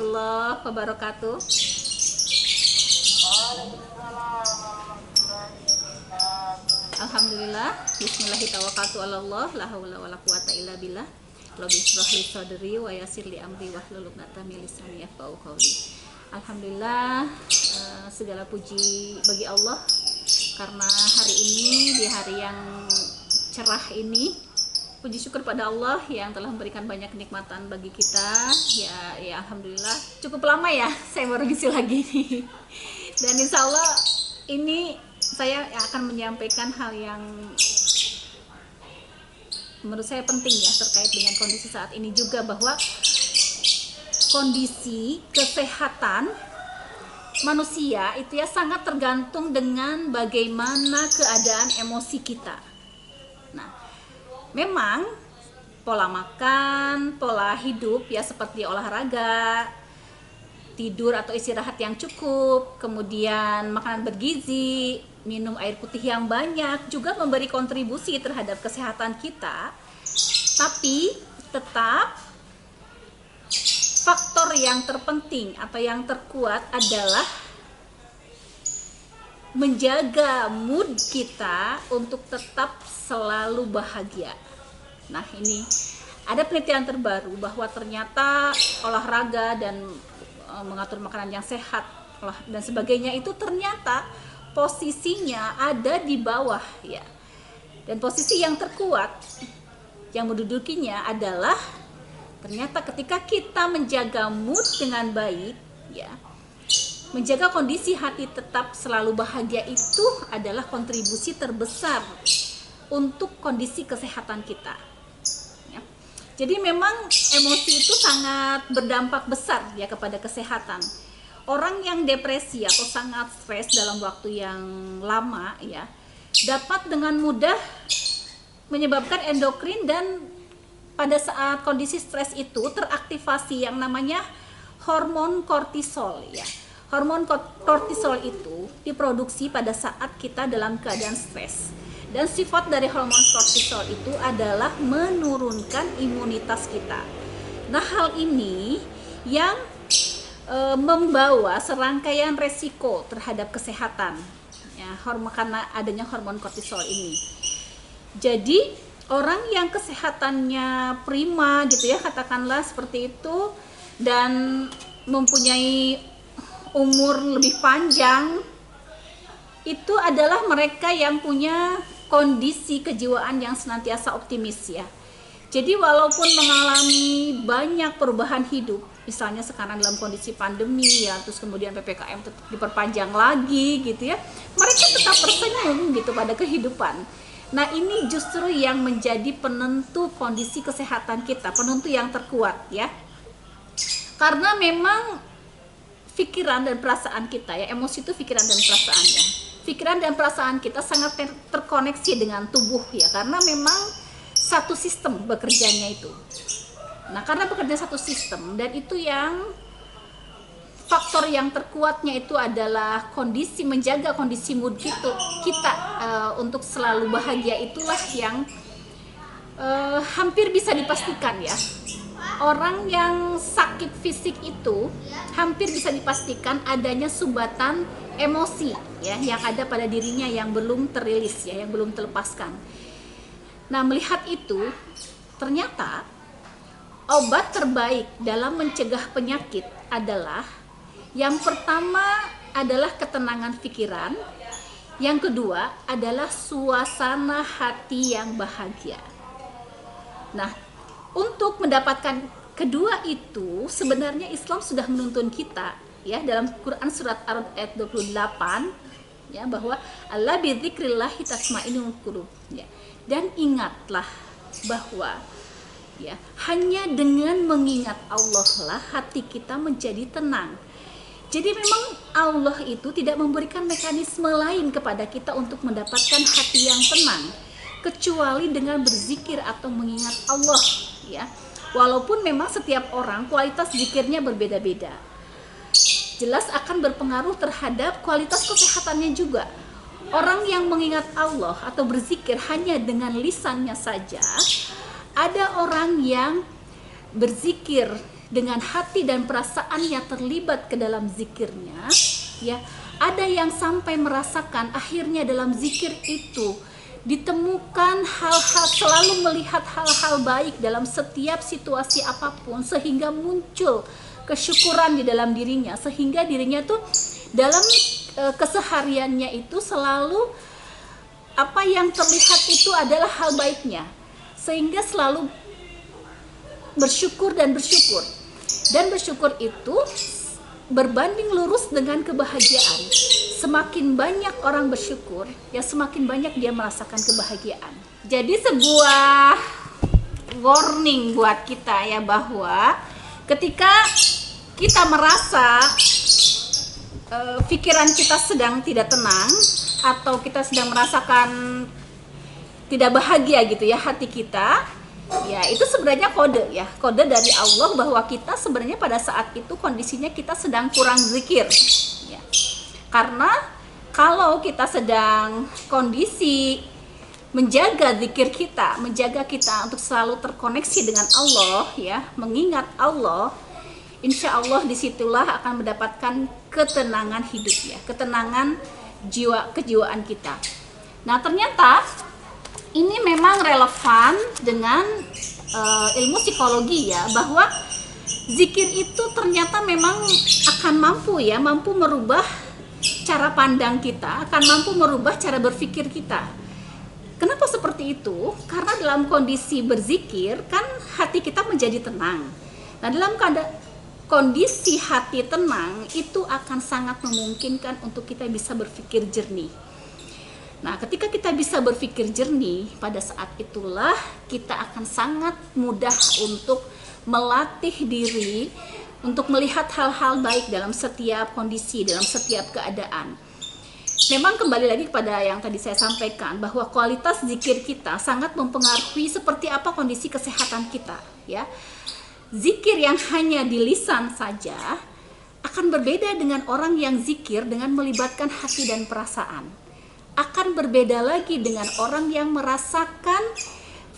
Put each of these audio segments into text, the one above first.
warahmatullahi wabarakatuh. Alhamdulillah, bismillahirrahmanirrahim, la haula wala quwata illa billah. Rabbi shrah li sadri wa yassir li amri wahlul 'uqdatam min lisani yafqahu qawli. Alhamdulillah, segala puji bagi Allah karena hari ini, di hari yang cerah ini, puji syukur pada Allah yang telah memberikan banyak kenikmatan bagi kita. Ya alhamdulillah, cukup lama ya saya baru ngisi lagi nih. Dan insya Allah ini saya akan menyampaikan hal yang menurut saya penting ya, terkait dengan kondisi saat ini juga, bahwa kondisi kesehatan manusia itu ya sangat tergantung dengan bagaimana keadaan emosi kita. Nah, memang pola makan, pola hidup ya seperti olahraga, tidur atau istirahat yang cukup, kemudian makanan bergizi, minum air putih yang banyak juga memberi kontribusi terhadap kesehatan kita. Tapi tetap faktor yang terpenting atau yang terkuat adalah menjaga mood kita untuk tetap selalu bahagia. Nah, ini ada penelitian terbaru bahwa ternyata olahraga dan mengatur makanan yang sehat dan sebagainya itu ternyata posisinya ada di bawah ya. Dan posisi yang terkuat yang mendudukinya adalah ternyata ketika kita menjaga mood dengan baik ya, menjaga kondisi hati tetap selalu bahagia, itu adalah kontribusi terbesar untuk kondisi kesehatan kita ya. Jadi memang emosi itu sangat berdampak besar ya kepada kesehatan. Orang yang depresi atau sangat stres dalam waktu yang lama ya, dapat dengan mudah menyebabkan endokrin, dan pada saat kondisi stres itu teraktivasi yang namanya hormon kortisol ya. Hormon kortisol itu diproduksi pada saat kita dalam keadaan stres. Dan sifat dari hormon kortisol itu adalah menurunkan imunitas kita. Nah, hal ini yang membawa serangkaian resiko terhadap kesehatan ya, karena adanya hormon kortisol ini. Jadi orang yang kesehatannya prima gitu ya, katakanlah seperti itu, dan mempunyai umur lebih panjang, itu adalah mereka yang punya kondisi kejiwaan yang senantiasa optimis ya. Jadi walaupun mengalami banyak perubahan hidup, misalnya sekarang dalam kondisi pandemi ya, terus kemudian PPKM tetap diperpanjang lagi gitu ya, mereka tetap tersenyum gitu pada kehidupan. Nah, ini justru yang menjadi penentu kondisi kesehatan kita, penentu yang terkuat ya. Karena memang pikiran dan perasaan kita ya, emosi itu pikiran dan perasaan ya. Pikiran dan perasaan kita sangat terkoneksi dengan tubuh ya, karena memang satu sistem bekerjanya itu. Nah, karena bekerja satu sistem, dan itu yang faktor yang terkuatnya itu adalah kondisi, menjaga kondisi mood kita untuk selalu bahagia, itulah yang hampir bisa dipastikan ya. Orang yang sakit fisik itu hampir bisa dipastikan adanya sumbatan emosi ya yang ada pada dirinya yang belum terilis ya, yang belum terlepaskan. Nah, melihat itu, ternyata obat terbaik dalam mencegah penyakit adalah, yang pertama adalah ketenangan pikiran, yang kedua adalah suasana hati yang bahagia. Nah, untuk mendapatkan kedua itu sebenarnya Islam sudah menuntun kita ya, dalam Quran surat Ar-Ra'd ayat 28 ya, bahwa Allah bidzikrillah tatma'innul qulub ya. Dan ingatlah bahwa ya, hanya dengan mengingat Allah lah hati kita menjadi tenang. Jadi memang Allah itu tidak memberikan mekanisme lain kepada kita untuk mendapatkan hati yang tenang kecuali dengan berzikir atau mengingat Allah ya. Walaupun memang setiap orang kualitas zikirnya berbeda-beda, jelas akan berpengaruh terhadap kualitas kesehatannya juga. Orang yang mengingat Allah atau berzikir hanya dengan lisannya saja, ada orang yang berzikir dengan hati dan perasaannya terlibat ke dalam zikirnya, ya, ada yang sampai merasakan akhirnya dalam zikir itu ditemukan hal-hal, selalu melihat hal-hal baik dalam setiap situasi apapun, sehingga muncul kesyukuran di dalam dirinya, sehingga dirinya tuh dalam kesehariannya itu selalu apa yang terlihat itu adalah hal baiknya, sehingga selalu bersyukur dan bersyukur. Dan bersyukur itu berbanding lurus dengan kebahagiaan. Semakin banyak orang bersyukur, ya semakin banyak dia merasakan kebahagiaan. Jadi sebuah warning buat kita ya, bahwa ketika kita merasa pikiran kita sedang tidak tenang, atau kita sedang merasakan tidak bahagia gitu ya hati kita, ya itu sebenarnya kode dari Allah bahwa kita sebenarnya pada saat itu kondisinya kita sedang kurang zikir ya. Karena kalau kita sedang kondisi menjaga zikir kita, menjaga kita untuk selalu terkoneksi dengan Allah ya, mengingat Allah, insya Allah disitulah akan mendapatkan ketenangan hidup ya, ketenangan kejiwaan kita. Nah ternyata ini memang relevan dengan ilmu psikologi ya, bahwa zikir itu ternyata memang akan mampu merubah cara pandang kita, akan mampu merubah cara berpikir kita. Kenapa seperti itu? Karena dalam kondisi berzikir kan hati kita menjadi tenang. Nah dalam kondisi hati tenang itu akan sangat memungkinkan untuk kita bisa berpikir jernih. Nah, ketika kita bisa berpikir jernih, pada saat itulah kita akan sangat mudah untuk melatih diri untuk melihat hal-hal baik dalam setiap kondisi, dalam setiap keadaan. Memang kembali lagi kepada yang tadi saya sampaikan, bahwa kualitas zikir kita sangat mempengaruhi seperti apa kondisi kesehatan kita, ya. Zikir yang hanya di lisan saja akan berbeda dengan orang yang zikir dengan melibatkan hati dan perasaan. Akan berbeda lagi dengan orang yang merasakan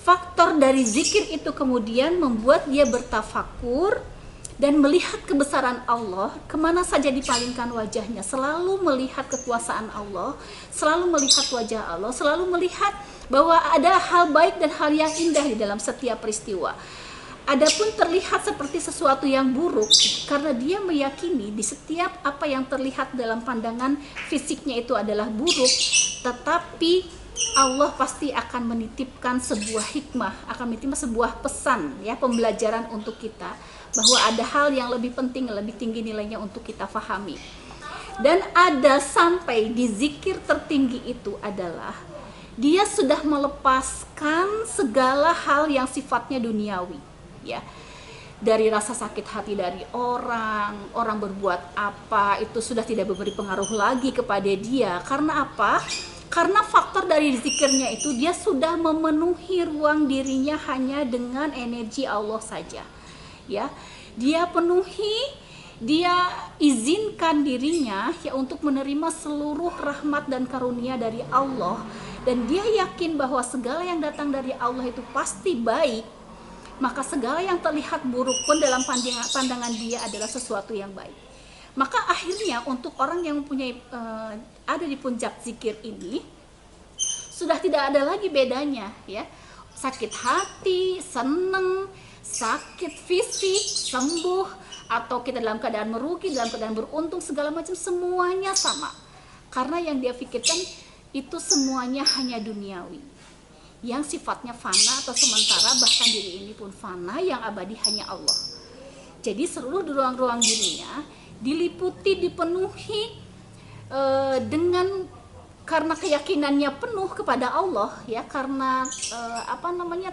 faktor dari zikir itu kemudian membuat dia bertafakur dan melihat kebesaran Allah, kemana saja dipalingkan wajahnya, selalu melihat kekuasaan Allah, selalu melihat wajah Allah, selalu melihat bahwa ada hal baik dan hal yang indah di dalam setiap peristiwa. Adapun terlihat seperti sesuatu yang buruk, karena dia meyakini di setiap apa yang terlihat dalam pandangan fisiknya itu adalah buruk, tetapi Allah pasti akan menitipkan sebuah hikmah, akan menitipkan sebuah pesan ya, pembelajaran untuk kita, bahwa ada hal yang lebih penting, lebih tinggi nilainya untuk kita fahami. Dan ada sampai di zikir tertinggi itu adalah dia sudah melepaskan segala hal yang sifatnya duniawi. Ya, dari rasa sakit hati dari orang berbuat apa itu sudah tidak memberi pengaruh lagi kepada dia. Karena apa? Karena faktor dari zikirnya itu dia sudah memenuhi ruang dirinya hanya dengan energi Allah saja. Ya, dia penuhi, dia izinkan dirinya ya untuk menerima seluruh rahmat dan karunia dari Allah, dan dia yakin bahwa segala yang datang dari Allah itu pasti baik. Maka segala yang terlihat buruk pun dalam pandangan dia adalah sesuatu yang baik. Maka akhirnya untuk orang yang mempunyai ada di puncak zikir ini, sudah tidak ada lagi bedanya ya. Sakit hati, seneng, sakit fisik, sembuh, atau kita dalam keadaan merugi, dalam keadaan beruntung, segala macam semuanya sama. Karena yang dia pikirkan itu semuanya hanya duniawi, yang sifatnya fana atau sementara, bahkan diri ini pun fana, yang abadi hanya Allah. Jadi seluruh ruang-ruang dirinya dipenuhi dengan, karena keyakinannya penuh kepada Allah ya, karena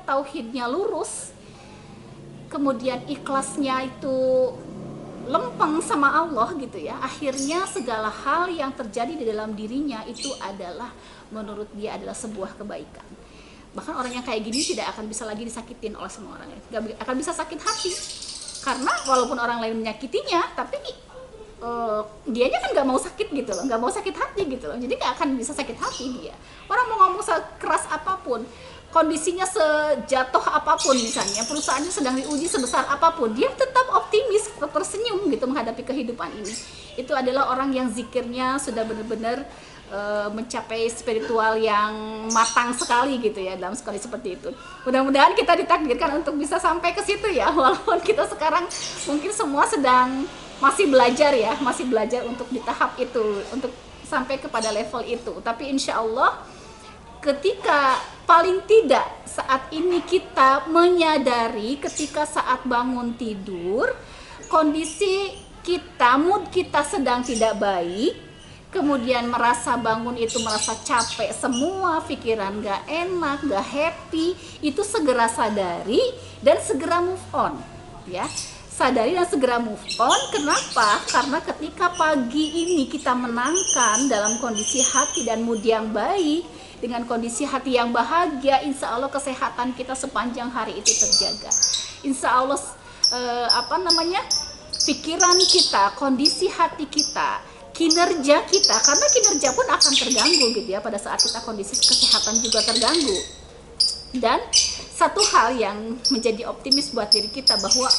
tauhidnya lurus, kemudian ikhlasnya itu lempeng sama Allah gitu ya. Akhirnya segala hal yang terjadi di dalam dirinya itu adalah, menurut dia adalah sebuah kebaikan. Bahkan orang yang kayak gini tidak akan bisa lagi disakitin oleh semua orang, gak akan bisa sakit hati, karena walaupun orang lain menyakitinya, tapi dianya kan gak mau sakit gitu loh, gak mau sakit hati gitu loh, jadi gak akan bisa sakit hati dia. Orang mau ngomong keras apapun, kondisinya sejatuh apapun, misalnya perusahaannya sedang diuji sebesar apapun, dia tetap optimis, tersenyum gitu menghadapi kehidupan ini. Itu adalah orang yang zikirnya sudah benar-benar mencapai spiritual yang matang sekali gitu ya, dalam sekali seperti itu. Mudah-mudahan kita ditakdirkan untuk bisa sampai ke situ ya, walaupun kita sekarang mungkin semua sedang masih belajar ya, masih belajar untuk di tahap itu, untuk sampai kepada level itu. Tapi insya Allah ketika paling tidak saat ini kita menyadari ketika saat bangun tidur kondisi kita, mood kita sedang tidak baik, kemudian merasa bangun itu merasa capek semua, pikiran gak enak, gak happy, itu segera sadari dan segera move on ya. Sadari dan segera move on. Kenapa? Karena ketika pagi ini kita menangkan dalam kondisi hati dan mood yang baik, dengan kondisi hati yang bahagia, insya Allah kesehatan kita sepanjang hari itu terjaga. Insya Allah pikiran kita, kondisi hati kita, kinerja kita, karena kinerja pun akan terganggu gitu ya pada saat kita kondisi kesehatan juga terganggu. Dan satu hal yang menjadi optimis buat diri kita bahwa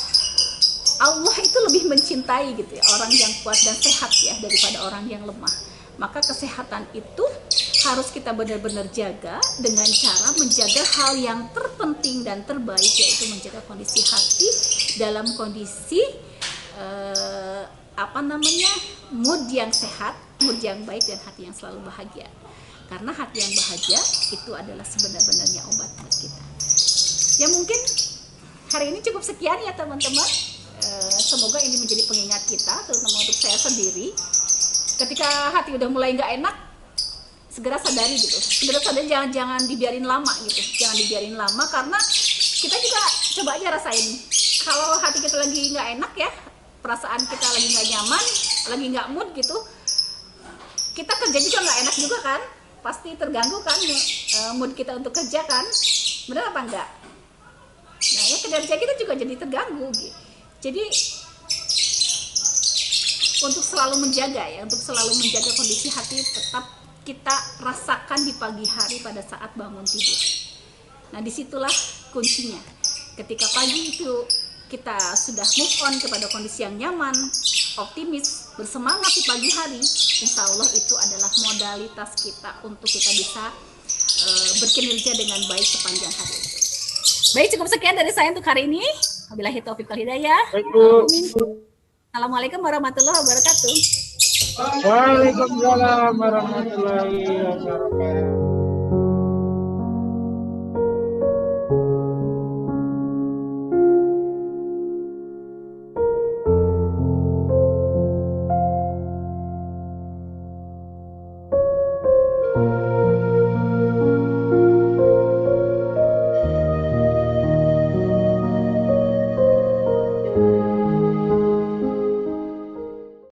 Allah itu lebih mencintai gitu ya orang yang kuat dan sehat ya daripada orang yang lemah. Maka kesehatan itu harus kita benar-benar jaga dengan cara menjaga hal yang terpenting dan terbaik, yaitu menjaga kondisi hati dalam kondisi mood yang sehat, mood yang baik, dan hati yang selalu bahagia. Karena hati yang bahagia itu adalah sebenar-benarnya obat buat kita. Ya mungkin hari ini cukup sekian ya teman-teman. Semoga ini menjadi pengingat kita, terutama untuk saya sendiri. Ketika hati udah mulai nggak enak, segera sadari gitu. Segera sadari, jangan dibiarin lama gitu. Jangan dibiarin lama, karena kita juga coba aja rasain. Kalau hati kita lagi nggak enak ya, perasaan kita lagi nggak nyaman, lagi nggak mood gitu, kita kerja juga nggak enak juga kan, pasti terganggu kan mood kita untuk kerja kan, benar apa enggak? Nah ya, kerja kita juga jadi terganggu gitu. Jadi untuk selalu menjaga ya, untuk selalu menjaga kondisi hati tetap kita rasakan di pagi hari pada saat bangun tidur. Nah disitulah kuncinya. Ketika pagi itu kita sudah move on kepada kondisi yang nyaman, optimis, bersemangat di pagi hari, insya Allah itu adalah modalitas kita untuk kita bisa berkinerja dengan baik sepanjang hari itu. Baik, cukup sekian dari saya untuk hari ini. Wabillahi taufiq wal hidayah. Assalamualaikum warahmatullahi wabarakatuh. Waalaikumsalam warahmatullahi wabarakatuh.